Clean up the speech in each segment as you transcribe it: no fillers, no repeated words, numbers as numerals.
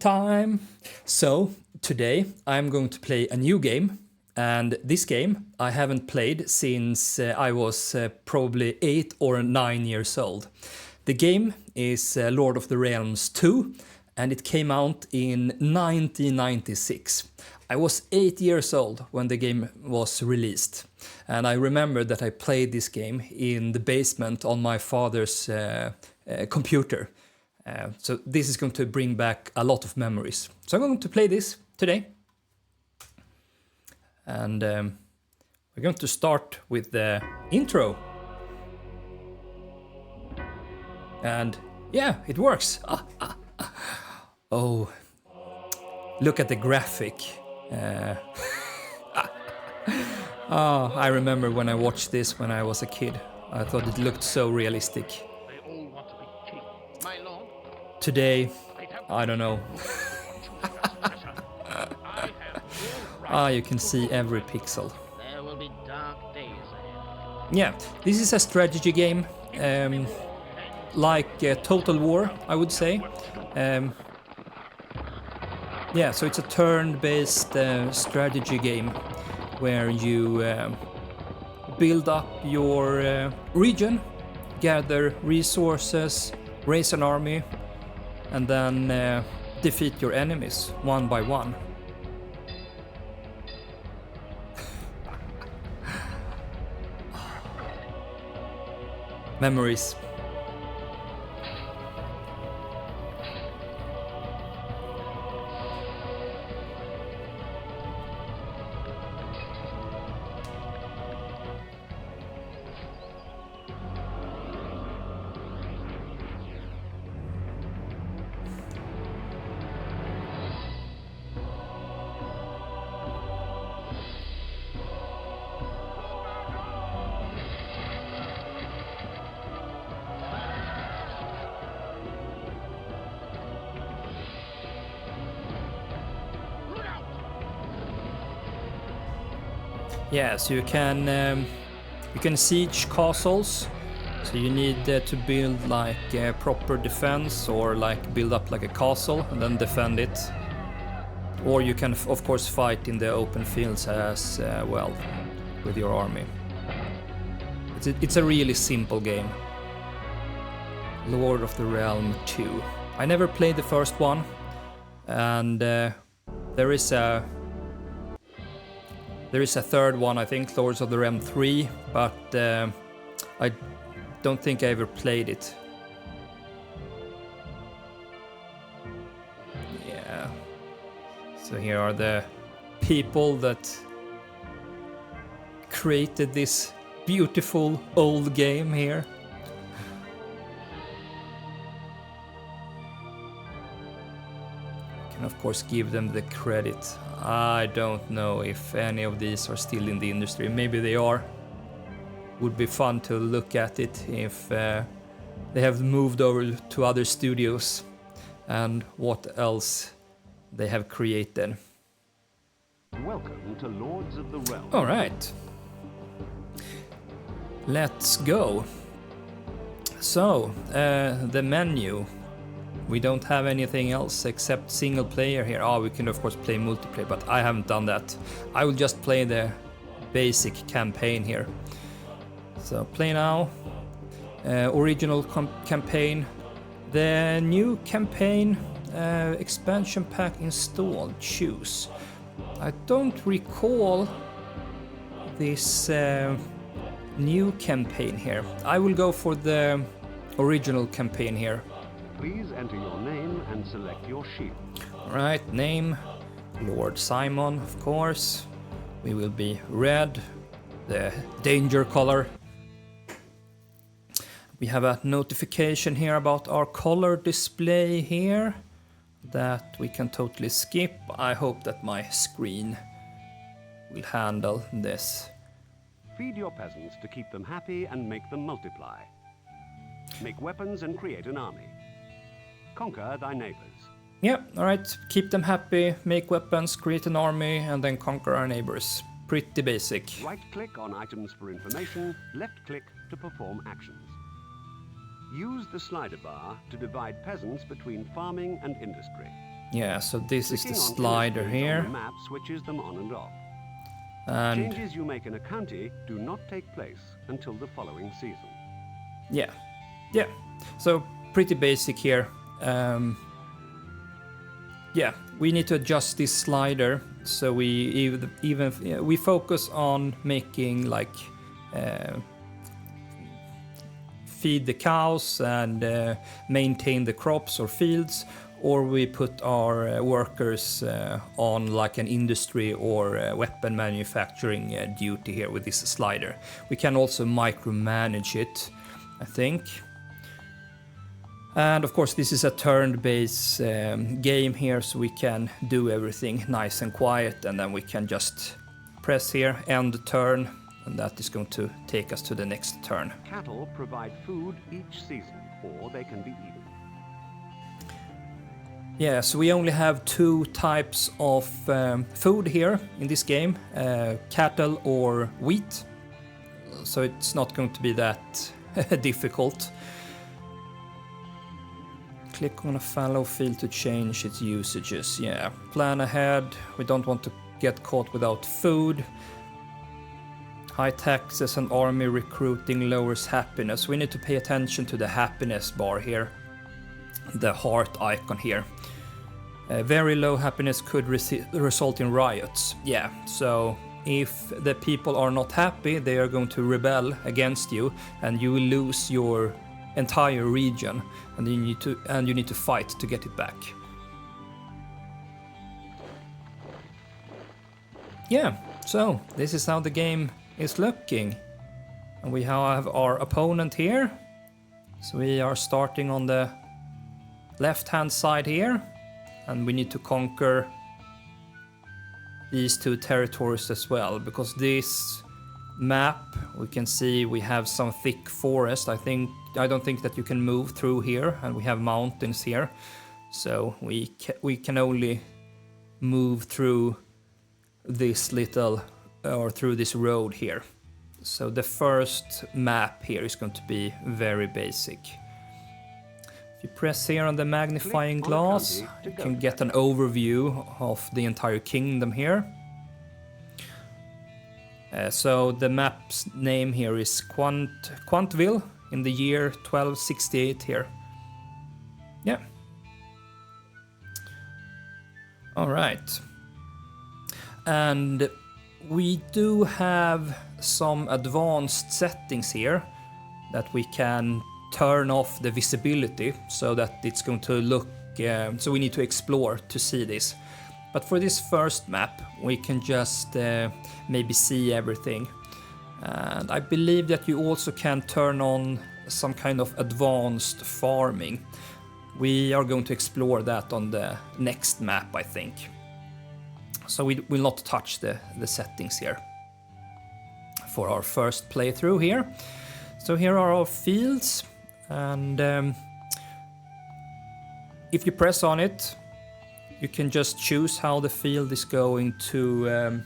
Time. So today I'm going to play a new game, and this game I haven't played since I was probably 8 or 9 years old. The game is Lord of the Realms 2, and it came out in 1996. I was 8 years old when the game was released, and I remember that I played this game in the basement on my father's computer. So this is going to bring back a lot of memories. So I'm going to play this today. And we're going to start with the intro. And yeah, it works. Oh, look at the graphic. I remember when I watched this when I was a kid. I thought it looked so realistic. Today, I don't know. You can see every pixel. Yeah, this is a strategy game, like Total War, I would say. Yeah, so it's a turn-based strategy game where you build up your region, gather resources, raise an army, and then defeat your enemies one by one. Memories. Yeah, so you can siege castles. So you need to build like a proper defense, or like build up like a castle and then defend it. Or you can of course fight in the open fields as well with your army. It's a really simple game. Lord of the Realm 2. I never played the first one, and there is a third one, I think, Lords of the Realm 3, but I don't think I ever played it. Yeah. So here are the people that created this beautiful old game here. Can of course give them the credit. I don't know if any of these are still in the industry. Maybe they are. Would be fun to look at it if they have moved over to other studios and what else they have created. Welcome to Lords of the Realm. All right. Let's go. So, the menu. We don't have anything else except single player here. We can of course play multiplayer, but I haven't done that. I will just play the basic campaign here. So play now. Original campaign. The new campaign expansion pack installed. Choose. I don't recall this new campaign here. I will go for the original campaign here. Please enter your name and select your shield. Alright, name, Lord Simon, of course. We will be red, the danger color. We have a notification here about our color display here that we can totally skip. I hope that my screen will handle this. Feed your peasants to keep them happy and make them multiply. Make weapons and create an army. Conquer thy neighbors. Yeah, alright. Keep them happy, make weapons, create an army, and then conquer our neighbors. Pretty basic. Right-click on items for information, left-click to perform actions. Use the slider bar to divide peasants between farming and industry. Yeah, so this is the Clicking on slider industries on here. the map switches them on and off. And Changes you make in a county do not take place until the following season. yeah, yeah. So pretty basic here. Yeah, we need to adjust this slider so we we focus on making like feed the cows and maintain the crops or fields, or we put our workers on like an industry or weapon manufacturing duty here with this slider. We can also micromanage it, I think. And of course this is a turn-based game here, so we can do everything nice and quiet, and then we can just press here, end turn, and that is going to take us to the next turn. Cattle provide food each season, or they can be eaten. Yeah, so we only have 2 types of food here in this game, cattle or wheat, so it's not going to be that difficult. Click on a fallow field to change its usages. Yeah, plan ahead. We don't want to get caught without food. High taxes and army recruiting lowers happiness. We need to pay attention to the happiness bar here, the heart icon here. Very low happiness could result in riots. Yeah, so if the people are not happy, they are going to rebel against you, and you will lose your entire region, and you need to fight to get it back. Yeah, so this is how the game is looking, and we have our opponent here. So we are starting on the left hand side here, and we need to conquer these 2 territories as well, because this map we can see we have some thick forest. I don't think that you can move through here, and we have mountains here, so we can only move through this little or through this road here. So the first map here is going to be very basic. If you press here on the magnifying glass, you can get an overview of the entire kingdom here. So the map's name here is Quantville in the year 1268 here. Yeah. All right. And we do have some advanced settings here that we can turn off the visibility so that it's going to look, so we need to explore to see this. But for this first map, we can just maybe see everything. And I believe that you also can turn on some kind of advanced farming. We are going to explore that on the next map, I think. So we will not touch the settings here for our first playthrough here. So here are our fields, and if you press on it, you can just choose how the field is going to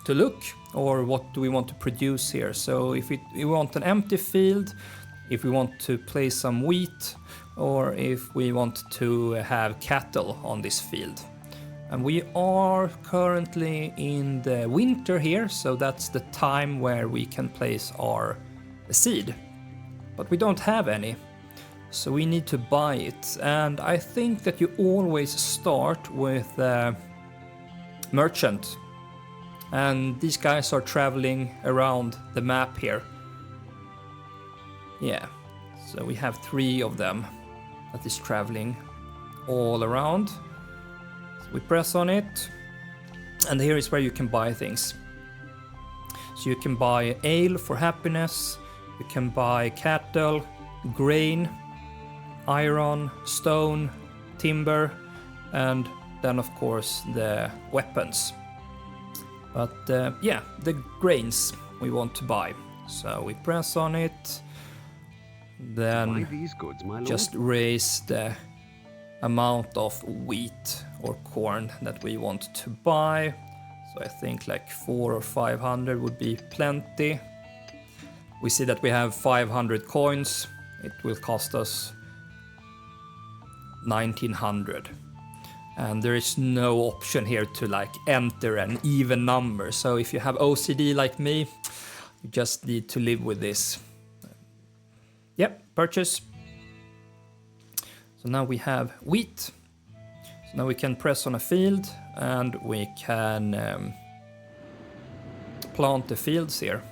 look, or what do we want to produce here. So if we want an empty field, if we want to place some wheat, or if we want to have cattle on this field. And we are currently in the winter here, so that's the time where we can place our seed. But we don't have any, so we need to buy it. And I think that you always start with a merchant. And these guys are traveling around the map here. Yeah, so we have 3 of them that is traveling all around. So we press on it, and here is where you can buy things. So you can buy ale for happiness, you can buy cattle, grain, iron, stone, timber, and then of course the weapons. But yeah, the grains we want to buy. So we press on it, then Buy these goods, my lord. just raise the amount of wheat or corn that we want to buy. So I think like 400 or 500 would be plenty. We see that we have 500 coins. It will cost us 1900. and there is no option here to like enter an even number. So if you have OCD like me, you just need to live with this. Yep, purchase. So now we have wheat. So now we can press on a field and we can plant the fields here.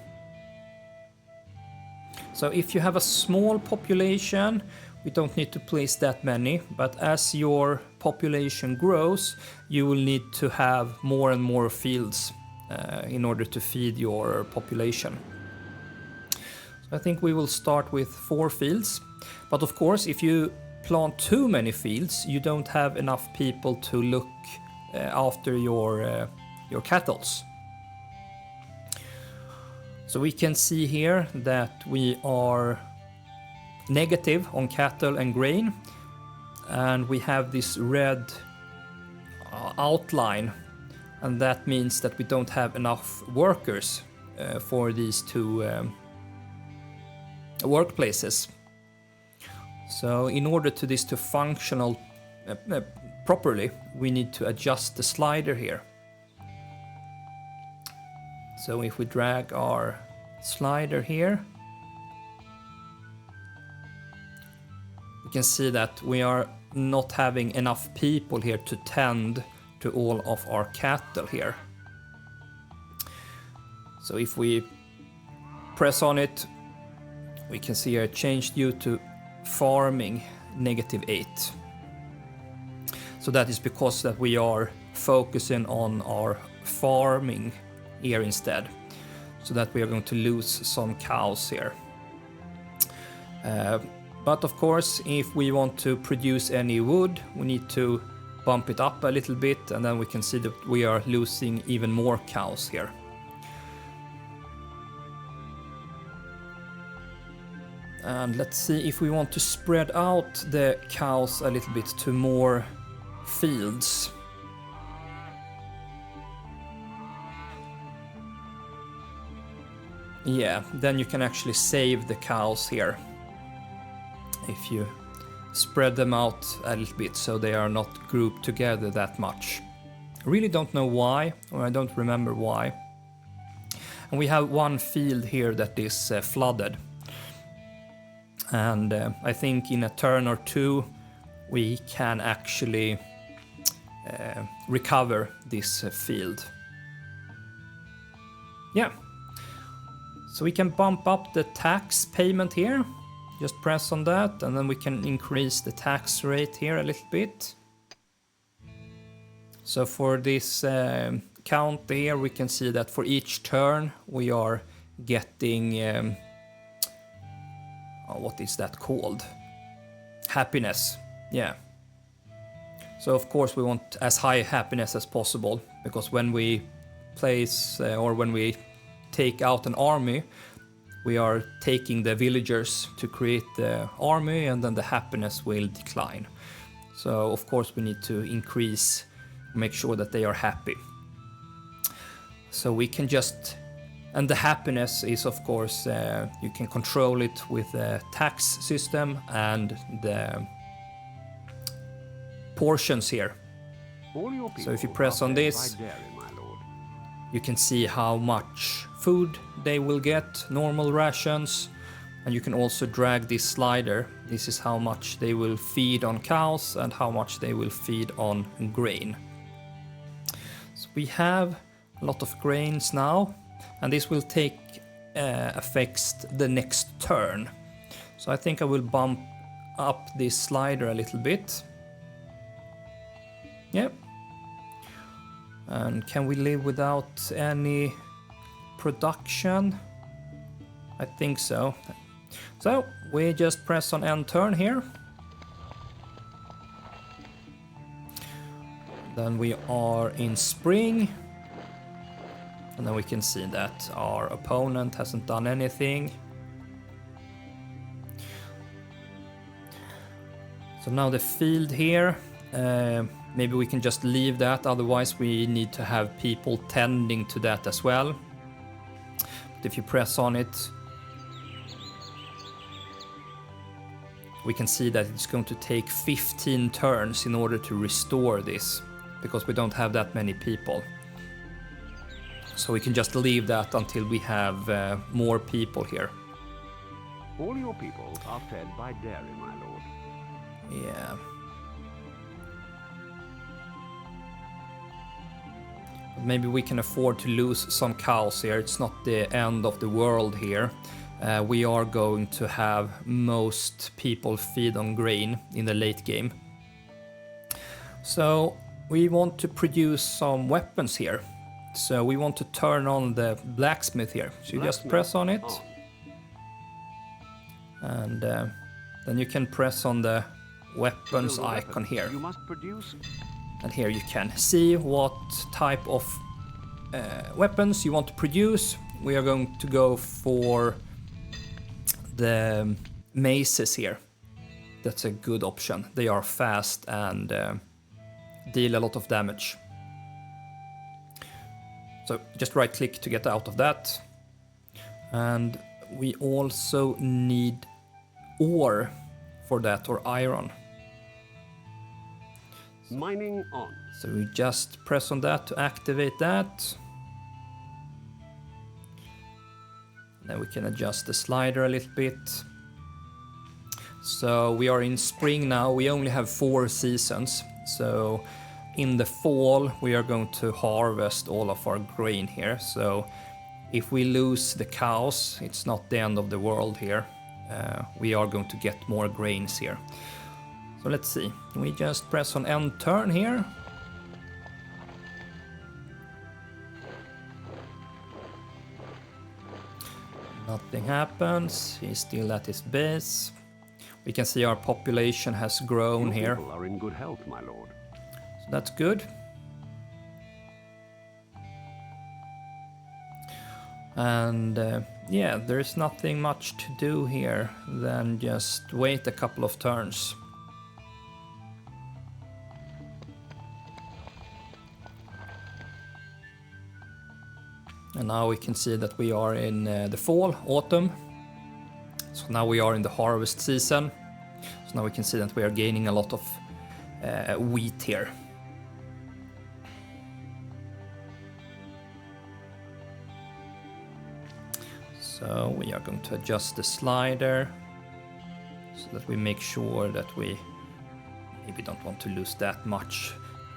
So if you have a small population, we don't need to place that many, but as your population grows, you will need to have more and more fields in order to feed your population. So I think we will start with 4 fields, but of course if you plant too many fields, you don't have enough people to look after your cattle. So we can see here that we are negative on cattle and grain, and we have this red outline, and that means that we don't have enough workers for these 2 workplaces. So in order to this to functional properly, we need to adjust the slider here. So if we drag our slider here, we can see that we are not having enough people here to tend to all of our cattle here. So if we press on it, we can see here change due to farming -8. So that is because that we are focusing on our farming here instead, so that we are going to lose some cows here. But of course, if we want to produce any wood, we need to bump it up a little bit, and then we can see that we are losing even more cows here. And let's see if we want to spread out the cows a little bit to more fields. Yeah, then you can actually save the cows here if you spread them out a little bit so they are not grouped together that much. I really don't know why, or I don't remember why. And we have 1 field here that is flooded. And I think in a turn or 2 we can actually recover this field. Yeah. So we can bump up the tax payment here. Just press on that, and then we can increase the tax rate here a little bit. So for this count here, we can see that for each turn we are getting what is that called? Happiness. Yeah. So of course we want as high happiness as possible, because when we place or when we take out an army, we are taking the villagers to create the army, and then the happiness will decline. So of course we need to increase, make sure that they are happy. So we can just, and the happiness is of course, you can control it with the tax system and the portions here. So if you press on this, you can see how much food they will get, normal rations, and you can also drag this slider. This is how much they will feed on cows and how much they will feed on grain. So we have a lot of grains now, and this will take effects the next turn. So I think I will bump up this slider a little bit. Yep. And can we live without any production? I think so. So we just press on end turn here. Then we are in spring. And then we can see that our opponent hasn't done anything. So now the field here, maybe we can just leave that, otherwise we need to have people tending to that as well. But if you press on it, we can see that it's going to take 15 turns in order to restore this, because we don't have that many people. So we can just leave that until we have more people here. All your people are fed by dairy, my lord. Yeah. Maybe we can afford to lose some cows here. It's not the end of the world here. We are going to have most people feed on grain in the late game. So we want to produce some weapons here. So we want to turn on the blacksmith here. So you just press on it. And then you can press on the weapons icon here. You must produce. And here you can see what type of weapons you want to produce. We are going to go for the maces here. That's a good option. They are fast and deal a lot of damage. So just right click to get out of that. And we also need ore for that, or iron. Mining on. So we just press on that to activate that. Then we can adjust the slider a little bit. So we are in spring now. We only have 4 seasons. So in the fall we are going to harvest all of our grain here. So if we lose the cows, it's not the end of the world here. We are going to get more grains here. So let's see, we just press on end turn here. Nothing happens, he's still at his base. We can see our population has grown here. People are in good health, my lord. So that's good. And yeah, there's nothing much to do here than just wait a couple of turns. And now we can see that we are in the fall, autumn. So now we are in the harvest season. So now we can see that we are gaining a lot of wheat here. So we are going to adjust the slider so that we make sure that we maybe don't want to lose that much.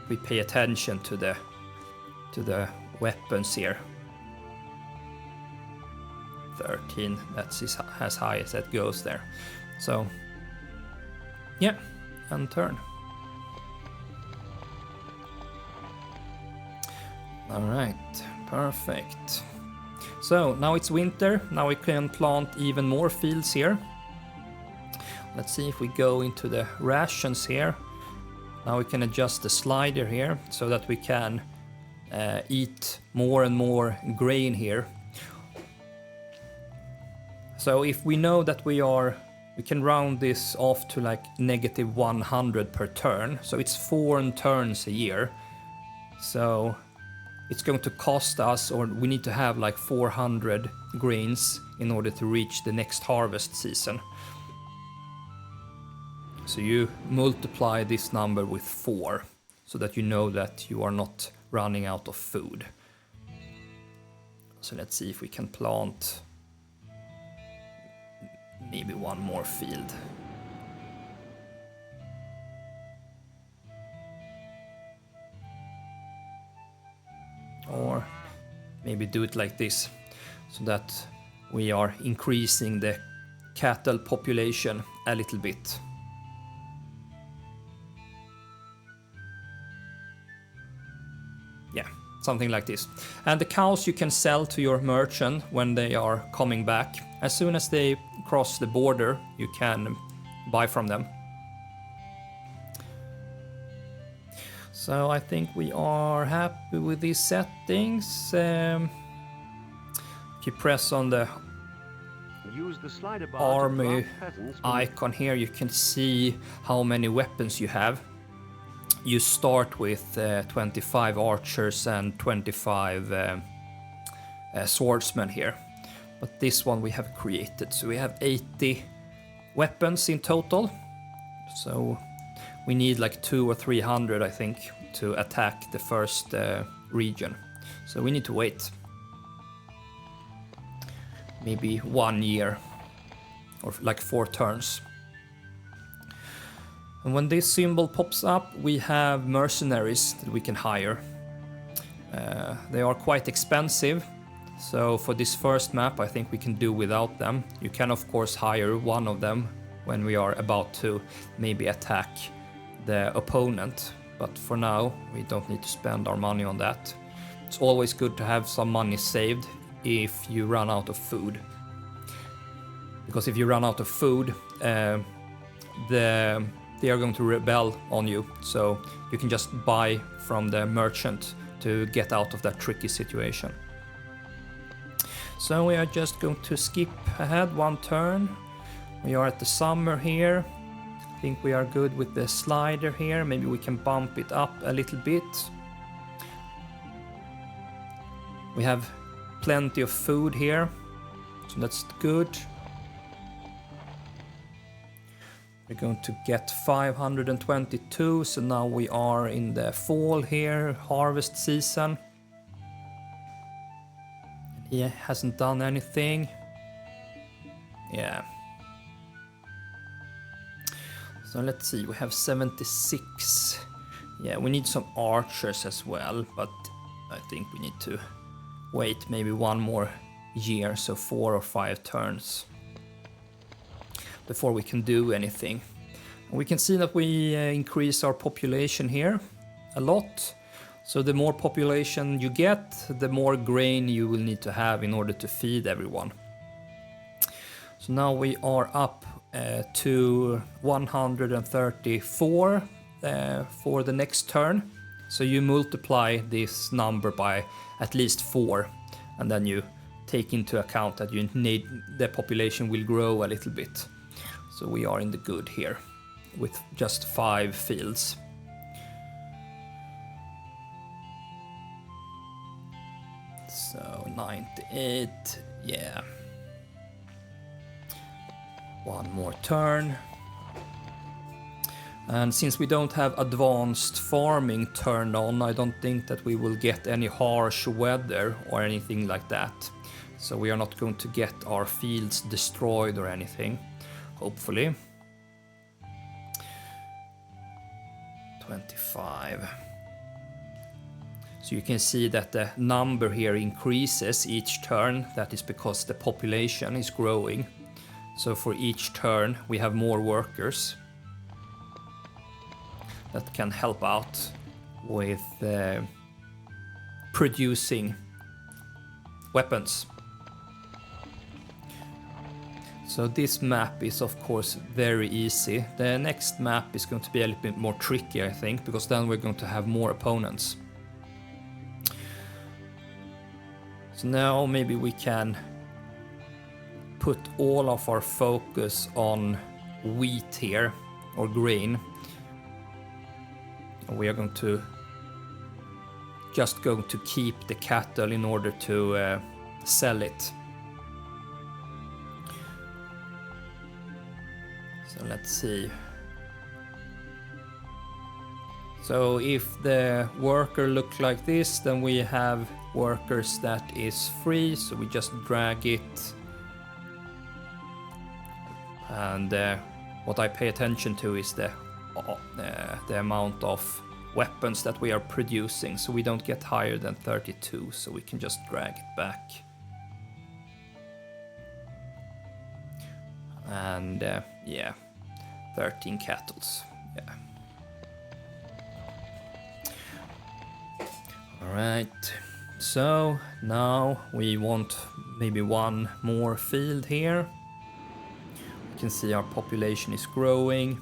We pay attention to the weapons here. 13, that's as high as that goes there. So yeah, and turn. All right, perfect. So now it's winter. Now we can plant even more fields here. Let's see if we go into the rations here. Now we can adjust the slider here so that we can eat more and more grain here. So if we know that we can round this off to like -100 per turn. So it's 4 turns a year. So it's going to cost us, or we need to have like 400 grains in order to reach the next harvest season. So you multiply this number with 4 so that you know that you are not running out of food. So let's see if we can plant maybe one more field. Or maybe do it like this so that we are increasing the cattle population a little bit. Yeah, something like this. And the cows you can sell to your merchant when they are coming back. As soon as they cross the border, you can buy from them. So I think we are happy with these settings. If you press on the army icon here, you can see how many weapons you have. You start with 25 archers and 25 swordsmen here. But this one we have created, so we have 80 weapons in total. So we need like 200 or 300, I think, to attack the first region. So we need to wait. Maybe 1 year or like 4 turns. And when this symbol pops up, we have mercenaries that we can hire. They are quite expensive, so for this first map I think we can do without them. You can of course hire one of them when we are about to maybe attack the opponent, but for now we don't need to spend our money on that. It's always good to have some money saved if you run out of food. Because if you run out of food, they are going to rebel on you, so you can just buy from the merchant to get out of that tricky situation. So we are just going to skip ahead 1 turn. We are at the summer here. I think we are good with the slider here. Maybe we can bump it up a little bit. We have plenty of food here, so that's good. We're going to get 522, so now we are in the fall here, harvest season. He hasn't done anything. Yeah. So let's see, we have 76. Yeah, we need some archers as well, but I think we need to wait maybe 1 more year, so 4 or 5 turns before we can do anything. We can see that we increase our population here a lot. So the more population you get, the more grain you will need to have in order to feed everyone. So now we are up to 134 for the next turn. So you multiply this number by at least 4, and then you take into account that you need the population will grow a little bit. So we are in the good here with just 5 fields. So 98, yeah. 1 more turn. And since we don't have advanced farming turned on, I don't think that we will get any harsh weather or anything like that. So we are not going to get our fields destroyed or anything. Hopefully. 25. So you can see that the number here increases each turn. That is because the population is growing. So for each turn we have more workers that can help out with producing weapons. So this map is of course very easy. The next map is going to be a little bit more tricky, I think, because then we're going to have more opponents. So now maybe we can put all of our focus on wheat here, or grain. And we are going to keep the cattle in order to sell it. So let's see. So if the worker looks like this, then we have workers that is free, so we just drag it. And what I pay attention to is the amount of weapons that we are producing, so we don't get higher than 32, so we can just drag it back. And yeah, 13 cattles. Yeah. All right. So now we want maybe 1 more field here. You can see our population is growing.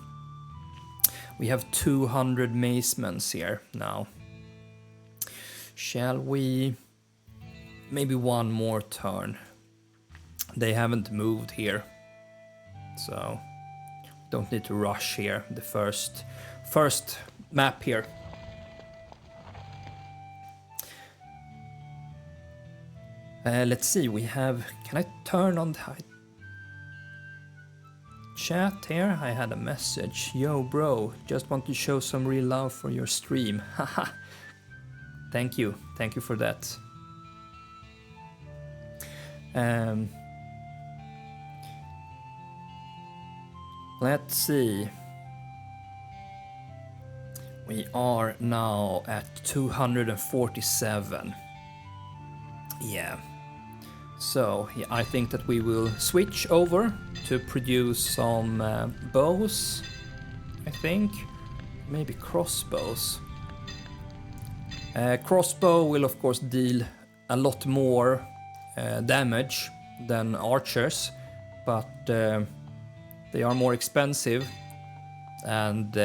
We have 200 macemen here now. Shall we? Maybe 1 more turn. They haven't moved here, so don't need to rush here. The first map here. Let's see, we have... Can I turn on the... chat here. I had a message. Yo, bro, just want to show some real love for your stream. Haha. Thank you for that. Let's see. We are now at 247. Yeah. So yeah, I think that we will switch over to produce some bows. I think maybe crossbows. Crossbow will of course deal a lot more damage than archers, but they are more expensive and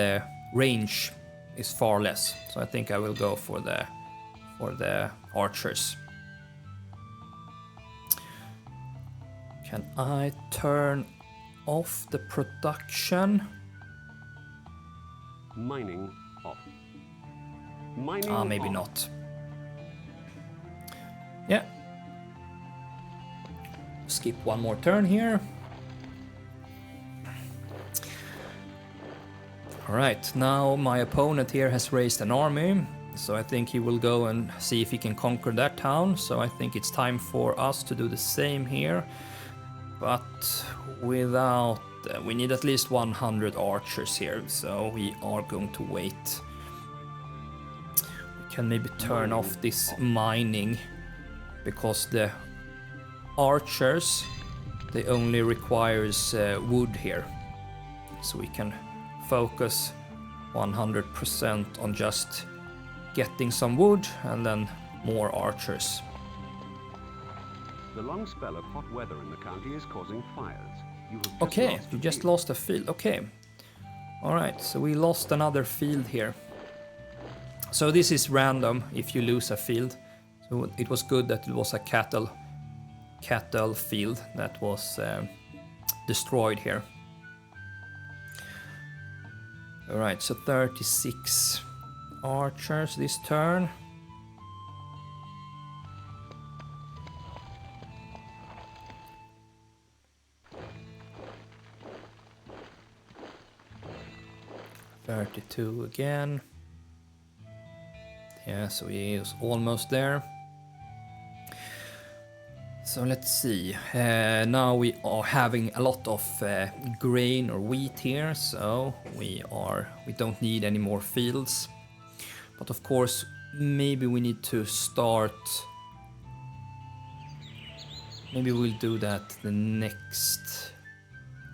range is far less. So I think I will go for the archers. Can I turn off the production? Mining off. Mining maybe off. not. Yeah. Skip one more turn here. Alright, now my opponent here has raised an army, so I think he will go and see if he can conquer that town. So I think it's time for us to do the same here, but without... we need at least 100 archers here, so we are going to wait. We can maybe turn off this mining, because the archers, they only requires wood here, so we can focus 100% on just getting some wood and then more archers. The long spell of hot weather in the county is causing fires. Okay, you just lost a field. Okay. Alright, so we lost another field here. So this is random if you lose a field. So it was good that it was a cattle field that was destroyed here. Alright, so 36 archers this turn. $32 again. Yeah, so he is almost there. So let's see. Now we are having a lot of grain or wheat here, so we don't need any more fields. But of course, maybe we need to start. Maybe we'll do that the next.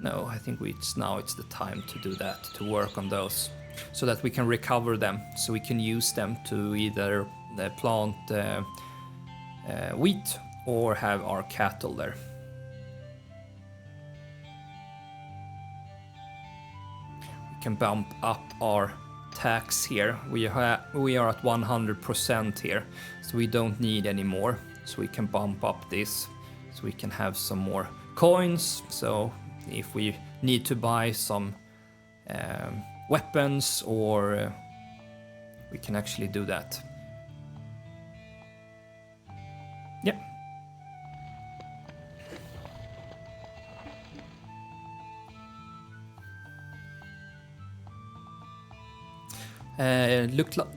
No, I think it's the time to do that, to work on those, so that we can recover them, so we can use them to either plant wheat or have our cattle there. We can bump up our tax here. We are at 100% here, so we don't need any more. So we can bump up this, so we can have some more coins. So if we need to buy some weapons, or we can actually do that. Yep.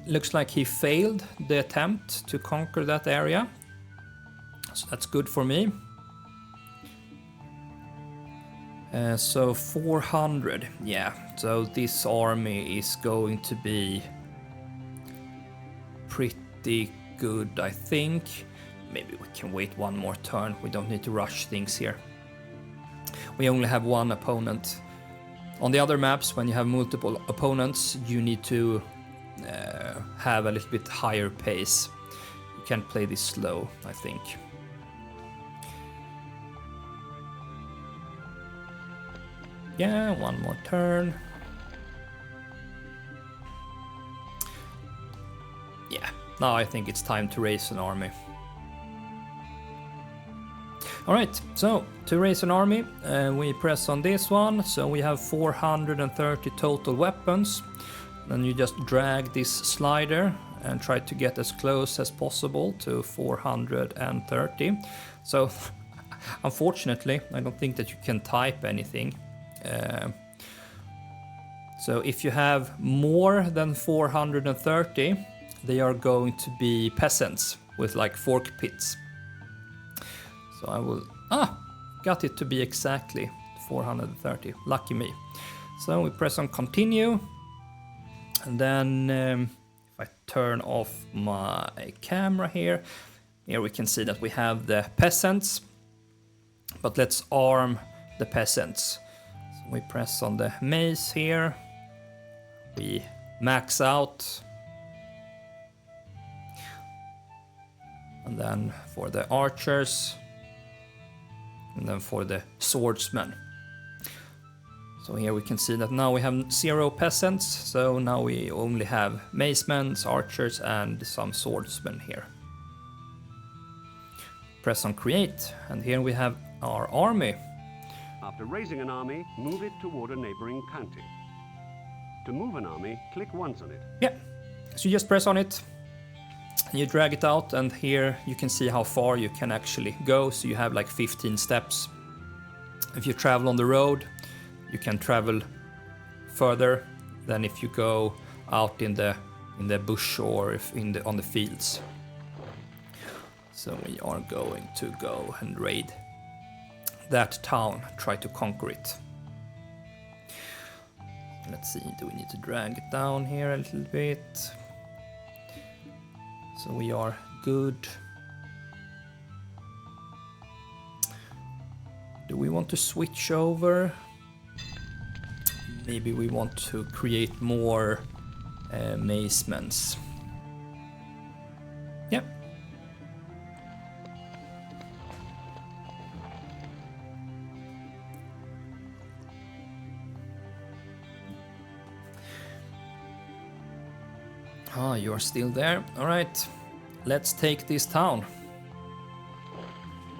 Looks like he failed the attempt to conquer that area, so that's good for me. So 400, yeah, so this army is going to be pretty good, I think. Maybe we can wait one more turn, we don't need to rush things here. We only have one opponent. On the other maps, when you have multiple opponents, you need to have a little bit higher pace. You can't play this slow, I think. Yeah, one more turn. Yeah, now I think it's time to raise an army. Alright, so to raise an army, we press on this one, so we have 430 total weapons. Then you just drag this slider and try to get as close as possible to 430. So, unfortunately, I don't think that you can type anything. So if you have more than 430, they are going to be peasants with like fork pits. So I will, got it to be exactly 430, lucky me. So we press on continue, and then if I turn off my camera here we can see that we have the peasants, but let's arm the peasants. So we press on the mace here, we max out, and then for the archers, and then for the swordsmen. So here we can see that now we have 0 peasants, so now we only have macemen, archers, and some swordsmen here. Press on create, and here we have our army. After raising an army, move it toward a neighboring county. To move an army, click once on it. Yeah, so you just press on it, you drag it out, and here you can see how far you can actually go. So you have like 15 steps. If you travel on the road, you can travel further than if you go out in the bush or if on the fields. So we are going to go and raid that town, try to conquer it. Let's see, do we need to drag it down here a little bit? So we are good. Do we want to switch over? Maybe we want to create more macemans. Yep. Ah, you're still there. All right, let's take this town.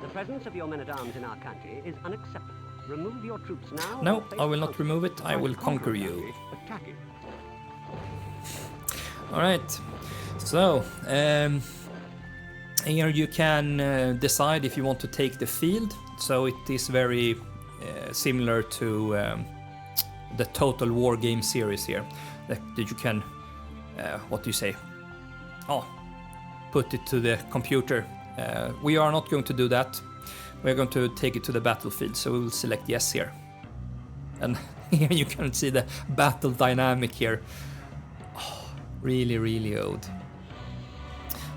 The presence of your men-at-arms in our country is unacceptable. Remove your troops now. No, I will not remove it. I will conquer you. Attack it. All right. So here you can decide if you want to take the field. So it is very similar to the Total War game series here. That you can, what do you say? Oh, put it to the computer. We are not going to do that. We're going to take it to the battlefield, so we will select yes here. And here you can see the battle dynamic here. Oh, really, really old.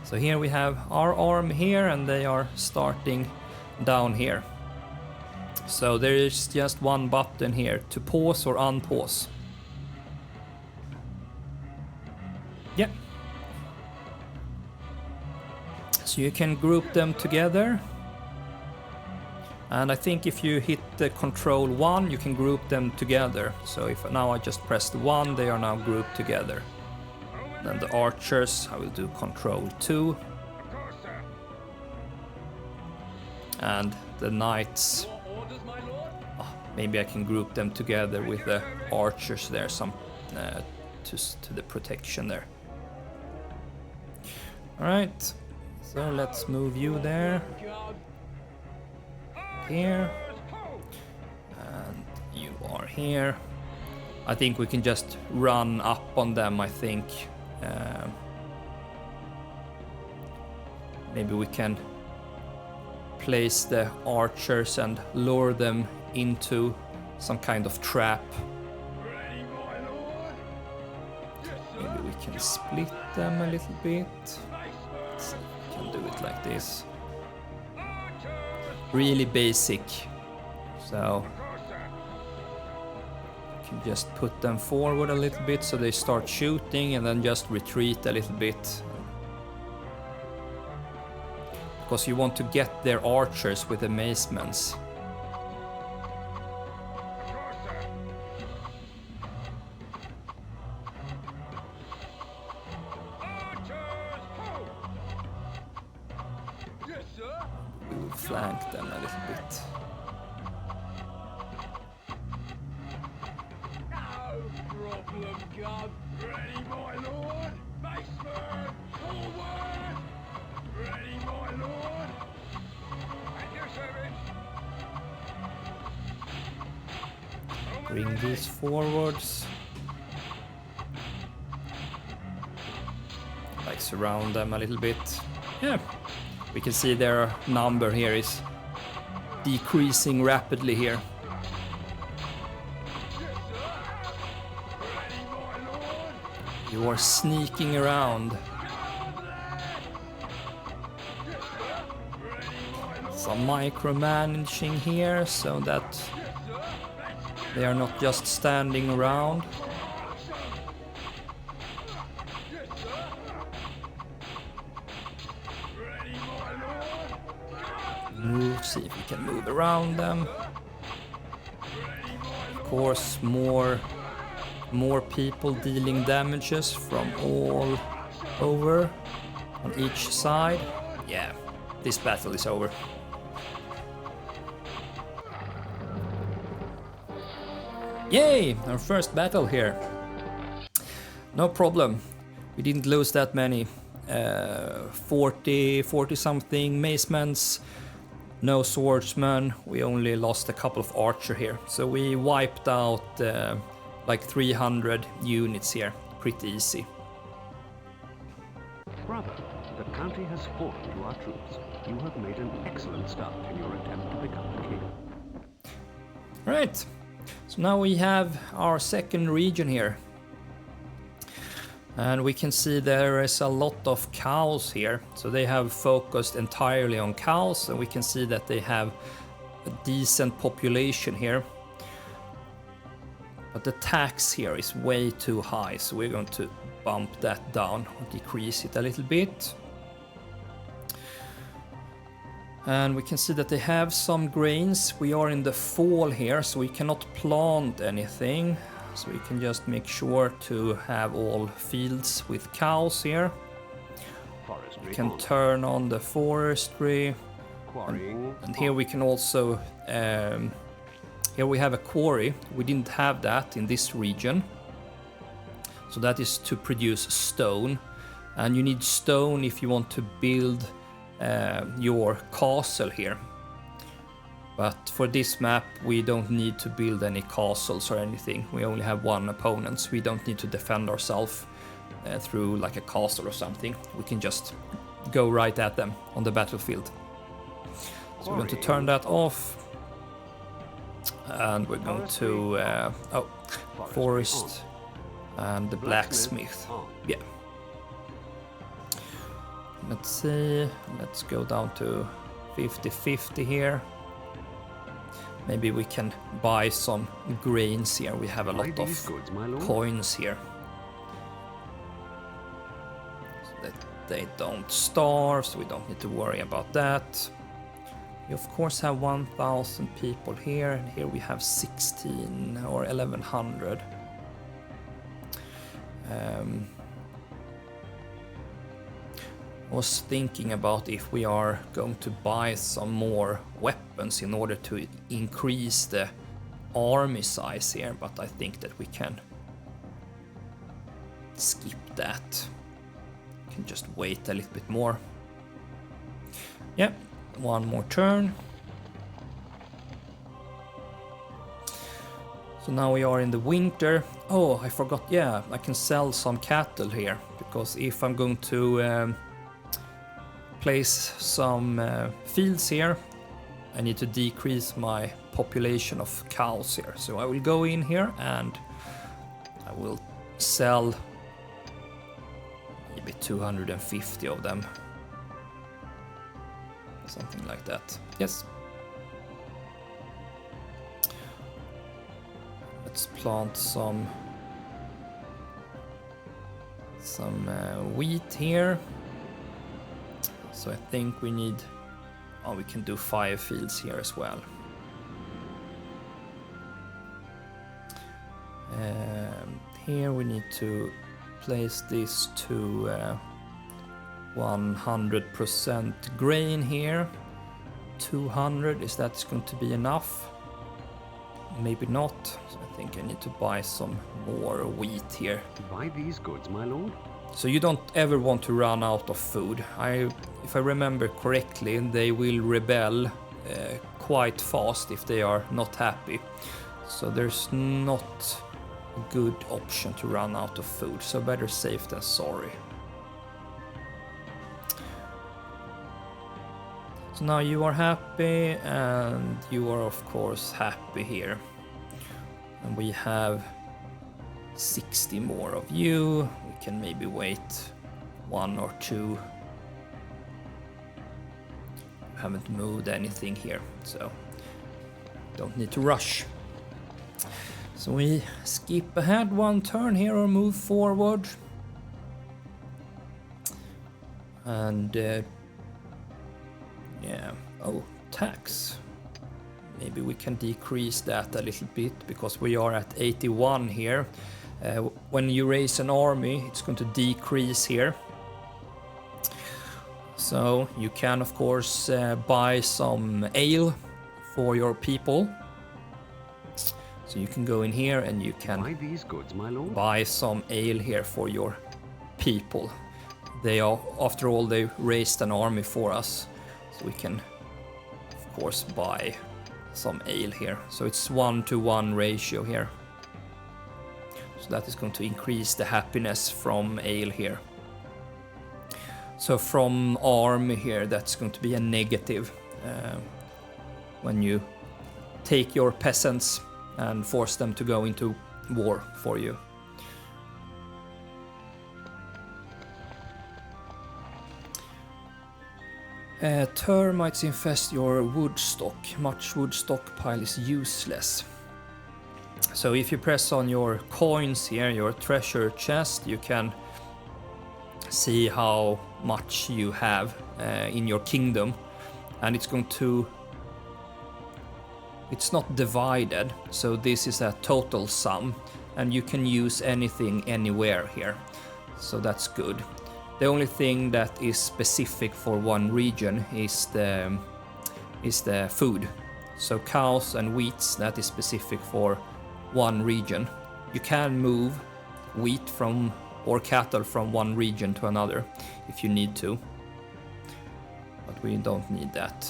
So here we have our arm here, and they are starting down here. So there is just one button here to pause or unpause. Yeah. So you can group them together. And I think if you hit the control 1, you can group them together. So if now I just press the 1, they are now grouped together. Then the archers, I will do control 2. And the knights, maybe I can group them together with the archers there, some to the protection there. All right, so let's move you there. Here, and you are here. I think we can just run up on them, I think. Maybe we can place the archers and lure them into some kind of trap. Maybe we can split them a little bit. Let's see if we can do it like this. Really basic, so you can just put them forward a little bit so they start shooting and then just retreat a little bit, because you want to get their archers with the macemans. Flank them a little bit. No problem, Gub. Ready, my lord. Maceman, forward. Ready, my lord. At your service. Bring these forwards. Like surround them a little bit. Yeah, we can see their number here is decreasing rapidly here. You are sneaking around. Some micromanaging here so that they are not just standing around. Move, see if we can move around them. Of course, more people dealing damages from all over on each side. Yeah, this battle is over. Yay! Our first battle here. No problem. We didn't lose that many. 40 something macemans. No swordsmen. We only lost a couple of archer here. So we wiped out like 300 units here. Pretty easy. Brother, the county has fallen to our troops. You have made an excellent start in your attempt to become the king. Right. So now we have our second region here. And we can see there is a lot of cows here. So they have focused entirely on cows, and we can see that they have a decent population here. But the tax here is way too high, so we're going to bump that down, decrease it a little bit. And we can see that they have some grains. We are in the fall here, so we cannot plant anything. So we can just make sure to have all fields with cows here. We can turn on the forestry. And here we can also, here we have a quarry. We didn't have that in this region. So that is to produce stone. And you need stone if you want to build your castle here. But for this map we don't need to build any castles or anything. We only have one opponent, so we don't need to defend ourselves through like a castle or something. We can just go right at them on the battlefield. So we're going to turn that off. And we're going to forest and the blacksmith. Yeah. Let's see, let's go down to 50-50 here. Maybe we can buy some grains here. We have a lot of coins here. So that they don't starve, so we don't need to worry about that. We of course have 1,000 people here, and here we have 16 or 1,100. I was thinking about if we are going to buy some more weapons in order to increase the army size here, but I think that we can skip that. We can just wait a little bit more. Yeah, one more turn. So now we are in the winter. Oh, I forgot, yeah, I can sell some cattle here, because if I'm going to place some fields here, I need to decrease my population of cows here. So I will go in here and I will sell maybe 250 of them. Something like that. Yes. Let's plant some wheat here. So I think we need, oh, we can do 5 fields here as well. Here we need to place this to 100% grain here. 200, is that going to be enough? Maybe not. So I think I need to buy some more wheat here. Buy these goods, my lord. So you don't ever want to run out of food. If I remember correctly, they will rebel quite fast if they are not happy. So there's not a good option to run out of food, so better safe than sorry. So now you are happy, and you are of course happy here. And we have 60 more of you. We can maybe wait 1 or 2. Haven't moved anything here, so don't need to rush. So we skip ahead 1 turn here or move forward. And yeah, oh, tax. Maybe we can decrease that a little bit because we are at 81 here. When you raise an army, it's going to decrease here. So you can of course buy some ale for your people. So you can go in here and you can Buy these goods, my lord. buy some ale here for your people. They are, after all, they raised an army for us. So we can of course buy some ale here. So it's 1-to-1 ratio here. So that is going to increase the happiness from ale here. So from army here, that's going to be a negative when you take your peasants and force them to go into war for you. Termites infest your wood stock. Much wood stockpile is useless. So if you press on your coins here, your treasure chest, you can see how much you have in your kingdom, and it's going to, it's not divided, so this is a total sum, and you can use anything anywhere here, so that's good. The only thing that is specific for one region is the food. So cows and wheats, that is specific for one region. You can move wheat from or cattle from one region to another if you need to, but we don't need that.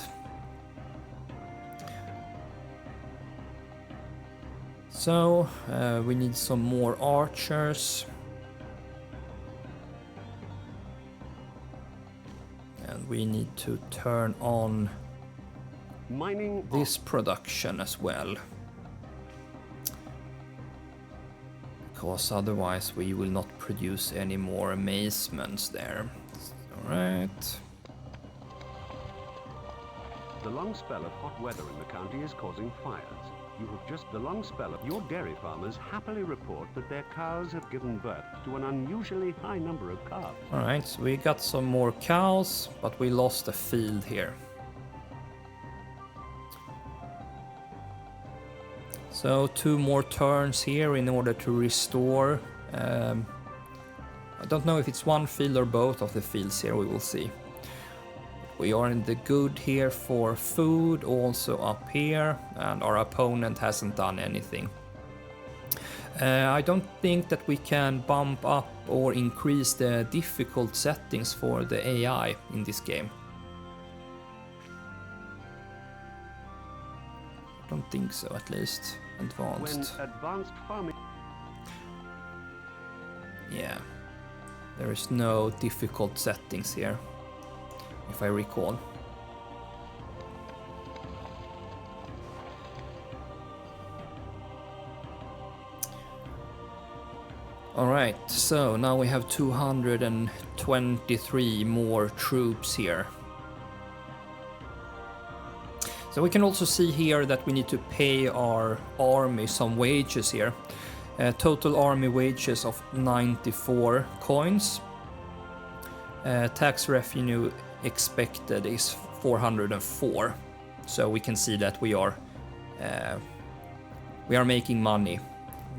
So we need some more archers, and we need to turn on Mining this production as well, because otherwise we will not produce any more amazements there. Alright. The long spell of hot weather in the county is causing fires. You have just the long spell of your dairy farmers happily report that their cows have given birth to an unusually high number of calves. Alright, so we got some more cows, but we lost a field here. So 2 more turns here in order to restore. I don't know if it's one field or both of the fields here, we will see. We are in the good here for food, also up here, and our opponent hasn't done anything. I don't think that we can bump up or increase the difficult settings for the AI in this game. I don't think so, at least. Advanced. When advanced farming... Yeah, there is no difficult settings here, if I recall. Alright, so now we have 223 more troops here. So we can also see here that we need to pay our army some wages here. Total army wages of 94 coins. Tax revenue expected is 404. So we can see that we are making money.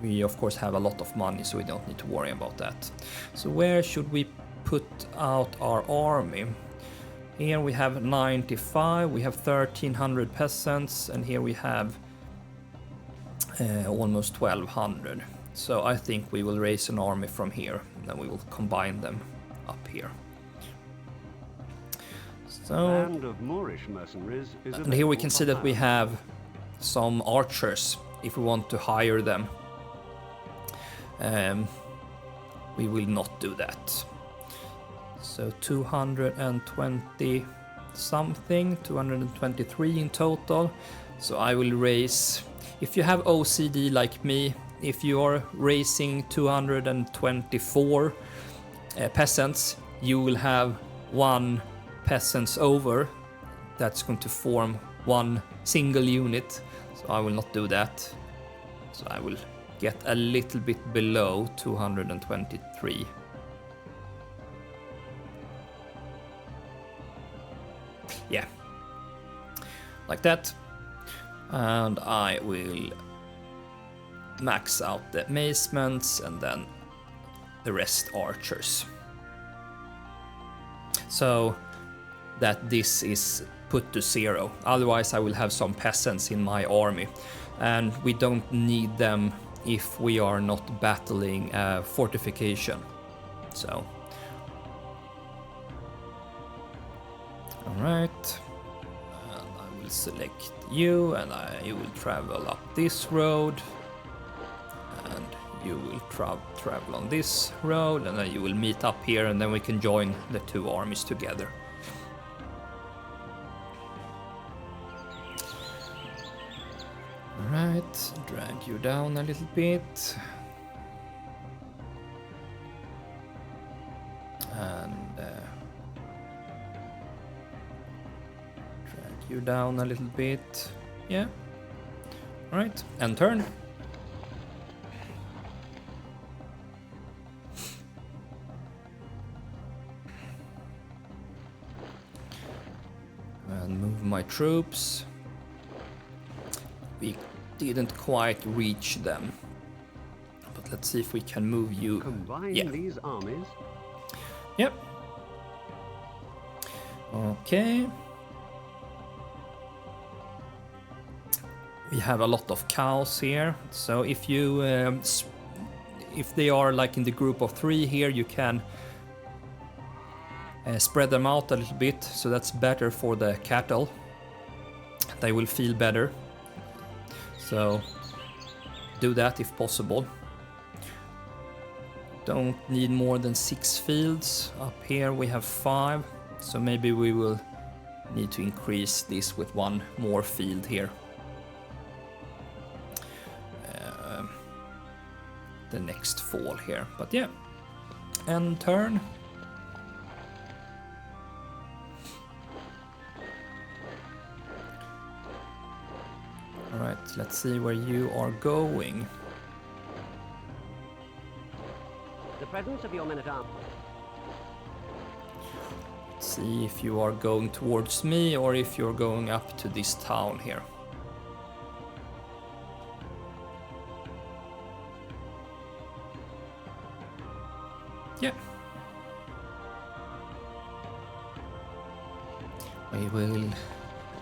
We of course have a lot of money, so we don't need to worry about that. So where should we put out our army? Here we have 95, we have 1300 peasants, and here we have almost 1200. So I think we will raise an army from here, and then we will combine them up here. So, Band of Moorish mercenaries is and here we can see that we have some archers if we want to hire them. We will not do that. So 220 something, 223 in total. So I will raise, if you have OCD like me, if you are raising 224 peasants, you will have 1 peasants over. That's going to form 1 single unit. So I will not do that. So I will get a little bit below 223. Yeah, like that. And I will max out the mazements and then the rest archers. So that this is put to 0. Otherwise I will have some peasants in my army. And we don't need them if we are not battling a fortification. So. Alright. And I will select you, and you will travel up this road. And you will travel on this road, and then you will meet up here, and then we can join the 2 armies together. Alright, drag you down a little bit. And drag you down a little bit. Yeah. Alright, and turn. And move my troops. We didn't quite reach them, but let's see if we can move you. Combine these armies. Yep. Okay. We have a lot of cows here, so if you if they are like in the group of 3 here, you can spread them out a little bit, so that's better for the cattle. They will feel better. So do that if possible. Don't need more than 6 fields. Up here we have 5, so maybe we will need to increase this with 1 more field here. The next fall here, but yeah. And turn. Alright, let's see where you are going. The presence of your men-at-arms. Let's see if you are going towards me or if you're going up to this town here. Yeah. We will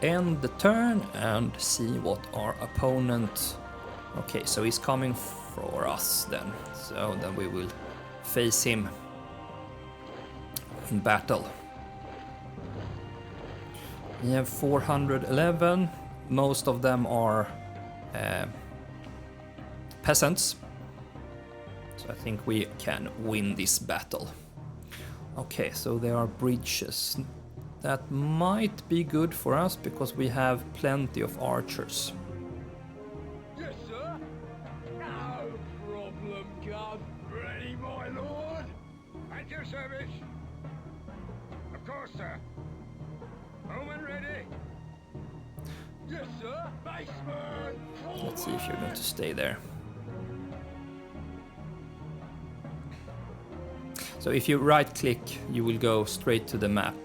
end the turn and see what our opponent... Okay, so he's coming for us then. So then we will face him in battle. We have 411. Most of them are peasants. So I think we can win this battle. Okay, so there are bridges. That might be good for us because we have plenty of archers. Yes, sir. No problem, Guard. Ready, my lord. At your service. Of course, sir. Home and ready. Yes, sir. Baseman. Let's see if you're going to stay there. So if you right click, you will go straight to the map.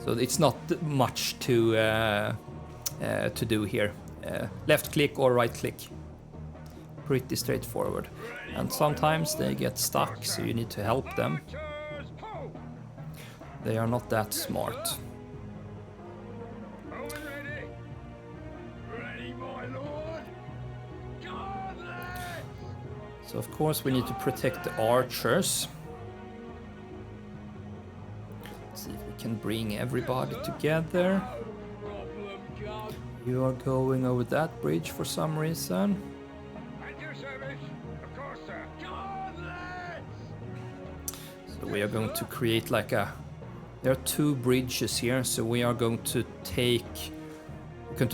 So it's not much to do here. Left click or right click. Pretty straightforward. And sometimes they get stuck, so you need to help them. They are not that smart. So of course we need to protect the archers. See if we can bring everybody together. You are going over that bridge for some reason. we are going to create like a... There are 2 bridges here, so we are going to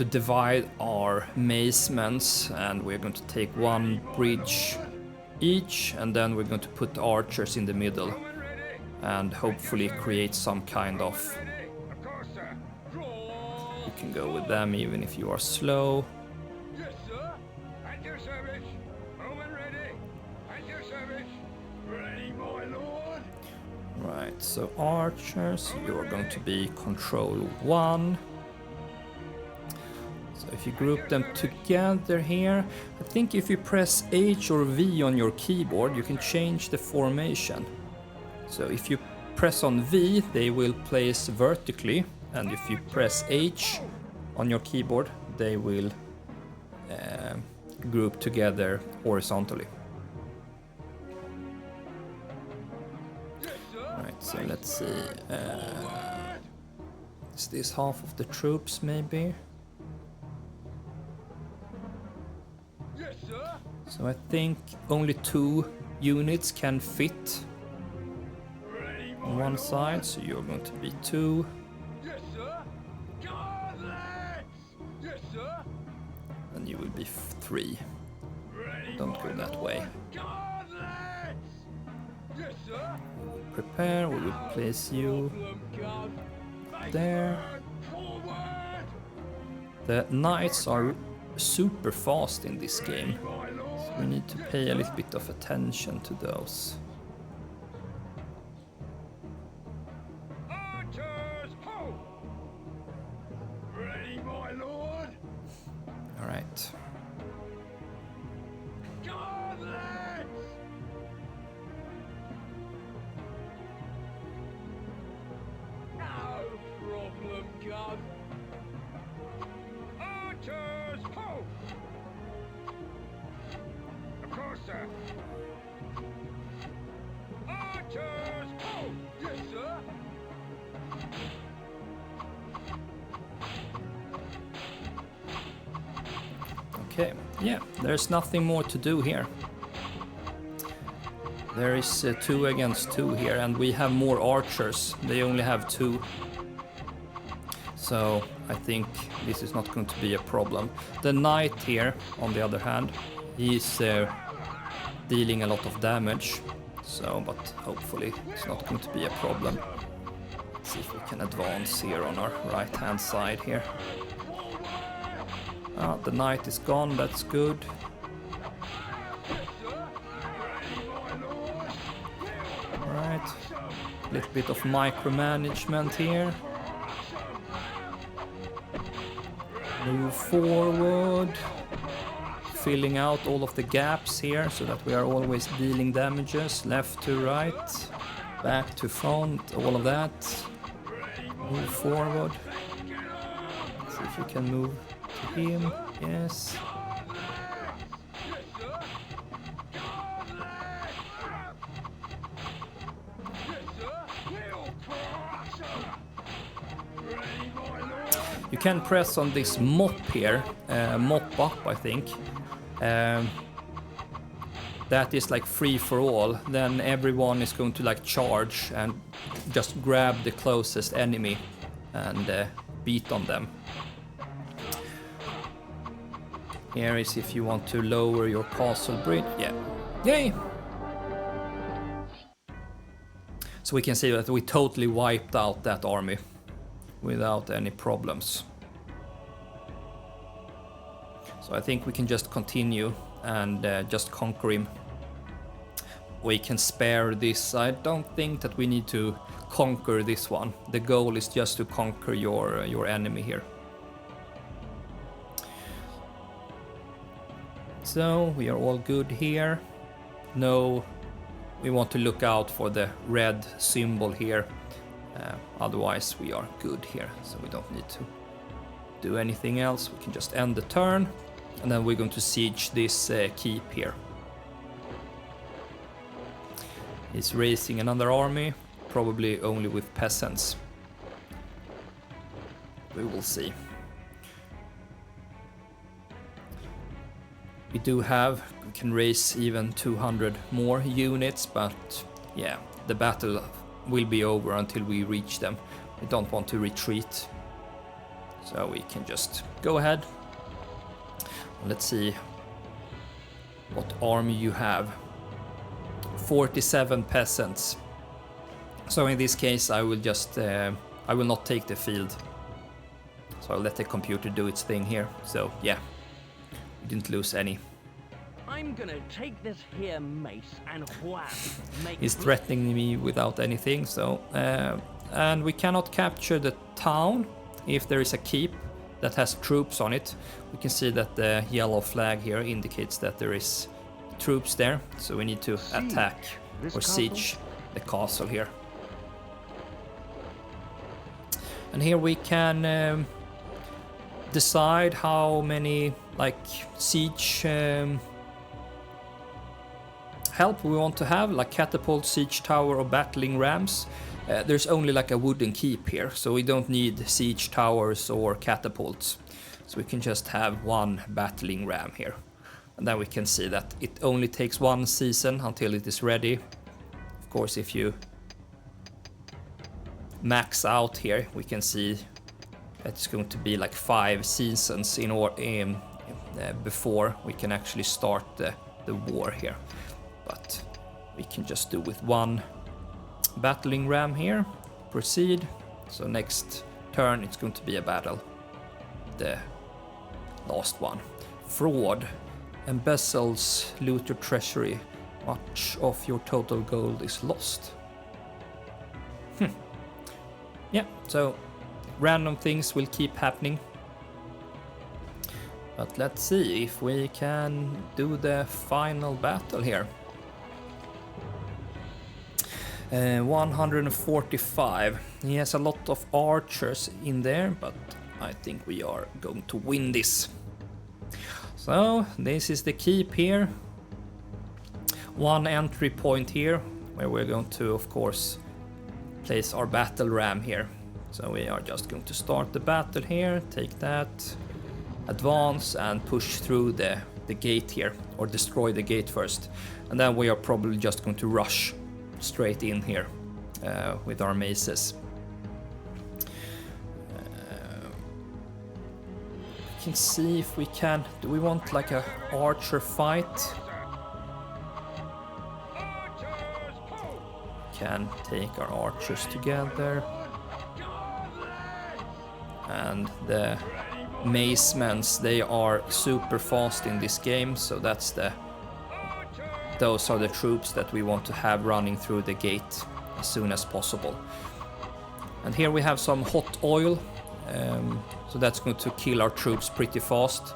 divide our macemen, and we're going to take 1 bridge each, and then we're going to put archers in the middle and hopefully create some kind of... Of course, sir. Draw. You can go with them even if you are slow. Yes, sir. At your service. Bowman ready. At your service. Ready, my lord. Right, so archers, you're going to be control 1. So if you group them together here, I think if you press H or V on your keyboard, you can change the formation. So if you press on V, they will place vertically, and if you press H on your keyboard, they will group together horizontally. Right, so let's see. Is this half of the troops, maybe? Yes, sir. So I think only 2 units can fit Ready, on my one lord. side, so you're going to be 2. Yes, sir. Come on, lads. Yes, sir. And you will be 3. Ready, Don't go my that lord. way. Come on, lads. Yes, sir. Prepare, we will place you Problem, guard. there. Forward. The knights are super fast in this game, My lord. so we need to pay a little bit of attention to those. Archers, ho! Ready, my lord. Alright. Come on, lads. No problem, guard. Archers, ho! Of course, sir. Archers, ho! Yes, sir. Okay, yeah, there's nothing more to do here. There is 2 against 2 here, and we have more archers. They only have 2. So I think this is not going to be a problem. The knight here, on the other hand, he's dealing a lot of damage. So, but hopefully it's not going to be a problem. Let's see if we can advance here on our right-hand side here. Ah, the knight is gone, that's good. Alright, a little bit of micromanagement here. Move forward, filling out all of the gaps here so that we are always dealing damages, left to right, back to front, all of that. Move forward. See if we can move to him, yes. You can press on this mop here, mop up I think. That is like free for all. Then everyone is going to like charge and just grab the closest enemy and beat on them. Here is if you want to lower your castle bridge. Yeah. Yay! So we can see that we totally wiped out that army without any problems. So I think we can just continue and just conquer him. We can spare this. I don't think that we need to conquer this one. The goal is just to conquer your enemy here. So we are all good here. No, we want to look out for the red symbol here. Otherwise we are good here, so we don't need to do anything else. We can just end the turn, and then we're going to siege this keep here. He's raising another army, probably only with peasants. We will see. We can raise even 200 more units, but yeah, the battle will be over until we reach them. We don't want to retreat. So we can just go ahead. Let's see what army you have. 47 peasants. So in this case I will just I will not take the field. So I'll let the computer do its thing here. So yeah, we didn't lose any. I'm gonna take this here mace and wham. He's threatening me without anything. So and we cannot capture the town if there is a keep that has troops on it. We can see that the yellow flag here indicates that there is troops there. So we need to attack or siege the castle here. And here we can decide how many like siege help we want to have, like catapult, siege tower or battling rams. There's only like a wooden keep here, so we don't need siege towers or catapults. So we can just have one battling ram here. And then we can see that it only takes one season until it is ready. Of course, if you max out here, we can see that it's going to be like 5 seasons before we can actually start the war here. But we can just do with one battling ram here. Proceed. So next turn it's going to be a battle. The last one. Fraud. Embezzles, loot your treasury. Much of your total gold is lost. Yeah, so random things will keep happening. But let's see if we can do the final battle here. 145. He has a lot of archers in there, but I think we are going to win this. So this is the keep here. One entry point here where we're going to, of course, place our battle ram here. So we are just going to start the battle here, take that, advance and push through the gate here, or destroy the gate first. And then we are probably just going to rush straight in here with our maces. We can see if we can. Do we want like a archer fight? Can take our archers together. And the macemen, they are super fast in this game, so those are the troops that we want to have running through the gate as soon as possible. And here we have some hot oil, so that's going to kill our troops pretty fast.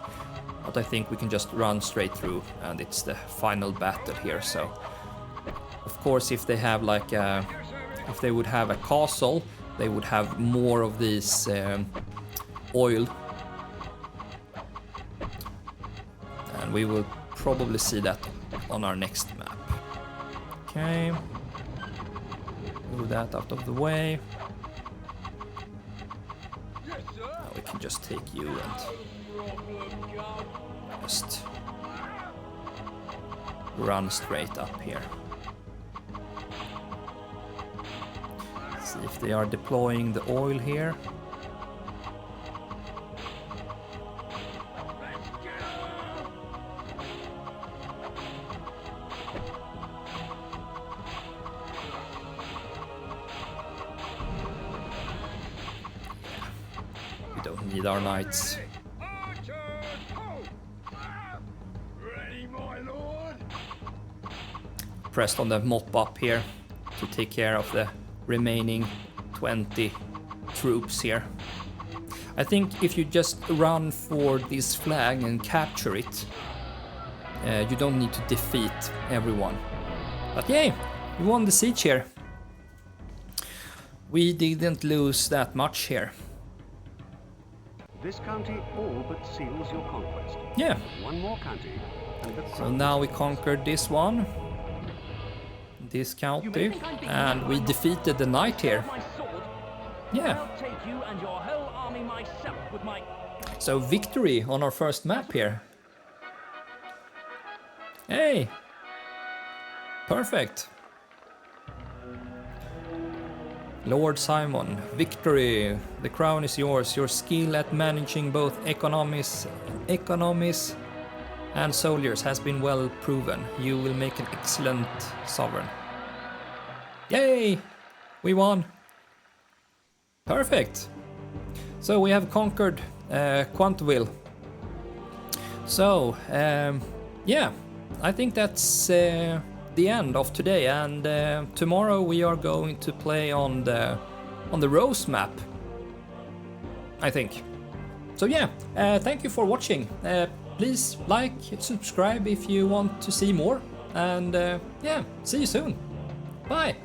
But I think we can just run straight through, and it's the final battle here. So, of course, if they have like if they would have a castle, they would have more of this oil, and we will probably see that on our next map. Okay, move that out of the way. Now we can just take you and just run straight up here. See if they are deploying the oil here. We don't need our knights. Pressed on the mop up here to take care of the remaining 20 troops here. I think if you just run for this flag and capture it, you don't need to defeat everyone. But yay, we won the siege here. We didn't lose that much here. This county all but seals your conquest. Yeah. One more county, and the So now we conquered this one, this county, and we defeated the knight here. Yeah. I'll take you and your whole army myself with my... So victory on our first map here. Hey! Perfect. Lord Simon, victory! The crown is yours. Your skill at managing both economies and soldiers has been well proven. You will make an excellent sovereign. Yay! We won! Perfect! So we have conquered Quantville. So, yeah, I think that's the end of today, and tomorrow we are going to play on the Rose map, I think. So yeah, thank you for watching. Please like, subscribe if you want to see more, and yeah, see you soon. Bye!